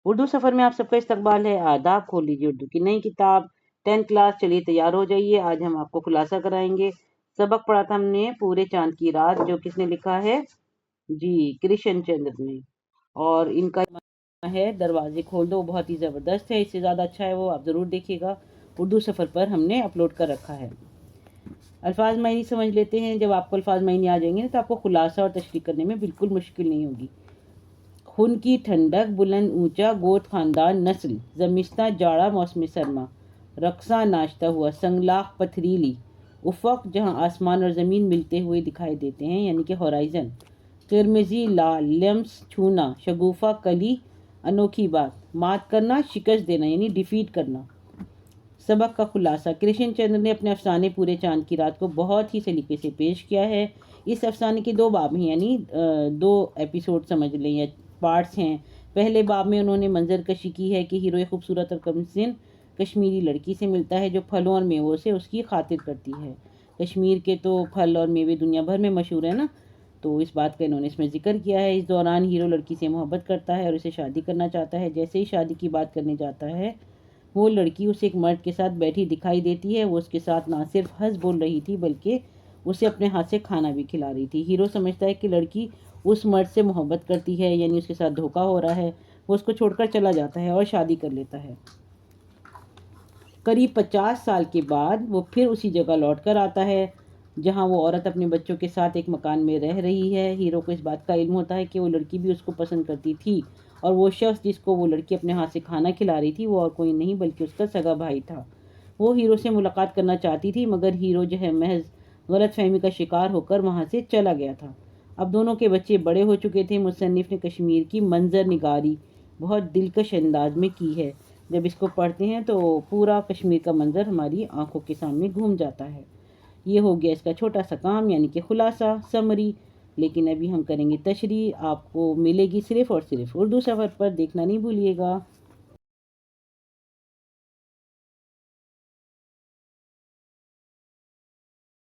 اردو سفر میں آپ سب کا استقبال ہے۔ آداب، کھول لیجیے اردو کی نئی کتاب 10th کلاس۔ چلیے تیار ہو جائیے، آج ہم آپ کو خلاصہ کرائیں گے۔ سبق پڑھا تھا ہم نے پورے چاند کی رات، جو کس نے لکھا ہے؟ جی، کرشن چندر نے۔ اور ان کا ہے دروازے کھول دو، بہت ہی زبردست ہے، اس سے زیادہ اچھا ہے وہ آپ ضرور دیکھیے گا۔ اردو سفر پر ہم نے اپلوڈ کر رکھا ہے۔ الفاظ معنی سمجھ لیتے ہیں۔ جب آپ کو الفاظ معنی آ جائیں گے تو آپ کو خلاصہ اور تشریح کرنے میں بالکل مشکل نہیں ہوگی۔ خون کی ٹھنڈک، بلند اونچا گوت خاندان نسل، زمستہ جاڑا موسم سرما، رقصاں ناشتا ہوا، سنگلاخ پتھریلی، افق جہاں آسمان اور زمین ملتے ہوئے دکھائی دیتے ہیں یعنی کہ ہورائزن، قرمزی لال، لمس چھونا، شگوفہ کلی، انوکھی بات، مات کرنا، شکست دینا یعنی ڈیفیٹ کرنا۔ سبق کا خلاصہ، کرشن چندر نے اپنے افسانے پورے چاند کی رات کو بہت ہی سلیقے سے پیش کیا ہے۔ اس افسانے کے 2 باب ہیں، یعنی 2 ایپیسوڈ سمجھ لیں یا پارٹس ہیں۔ پہلے باب میں انہوں نے منظر کشی کی ہے کہ ہیرو ایک خوبصورت اور کمسن کشمیری لڑکی سے ملتا ہے جو پھلوں اور میووں سے اس کی خاطر کرتی ہے۔ کشمیر کے تو پھل اور میوے دنیا بھر میں مشہور ہیں نا، تو اس بات کا انہوں نے اس میں ذکر کیا ہے۔ اس دوران ہیرو لڑکی سے محبت کرتا ہے اور اسے شادی کرنا چاہتا ہے۔ جیسے ہی شادی کی بات کرنے جاتا ہے، وہ لڑکی اسے ایک مرد کے ساتھ بیٹھی دکھائی دیتی ہے۔ وہ اس کے ساتھ نہ صرف ہنس بول رہی تھی بلکہ اسے اپنے ہاتھ سے کھانا بھی کھلا رہی تھی۔ ہیرو سمجھتا ہے کہ لڑکی اس مرد سے محبت کرتی ہے، یعنی اس کے ساتھ دھوکا ہو رہا ہے۔ وہ اس کو چھوڑ کر چلا جاتا ہے اور شادی کر لیتا ہے۔ قریب 50 سال کے بعد وہ پھر اسی جگہ لوٹ کر آتا ہے جہاں وہ عورت اپنے بچوں کے ساتھ ایک مکان میں رہ رہی ہے۔ ہیرو کو اس بات کا علم ہوتا ہے کہ وہ لڑکی بھی اس کو پسند کرتی تھی اور وہ شخص جس کو وہ لڑکی اپنے ہاتھ سے کھانا کھلا رہی تھی وہ اور کوئی نہیں بلکہ اس کا سگا بھائی تھا۔ وہ ہیرو سے ملاقات کرنا چاہتی تھی مگر ہیرو جو ہے محض غلط فہمی کا شکار ہو کر وہاں سے چلا گیا تھا۔ اب دونوں کے بچے بڑے ہو چکے تھے۔ مصنف نے کشمیر کی منظر نگاری بہت دلکش انداز میں کی ہے۔ جب اس کو پڑھتے ہیں تو پورا کشمیر کا منظر ہماری آنکھوں کے سامنے گھوم جاتا ہے۔ یہ ہو گیا اس کا چھوٹا سا کام یعنی کہ خلاصہ، سمری۔ لیکن ابھی ہم کریں گے تشریح۔ آپ کو ملے گی صرف اور صرف اردو سفر پر، دیکھنا نہیں بھولیے گا۔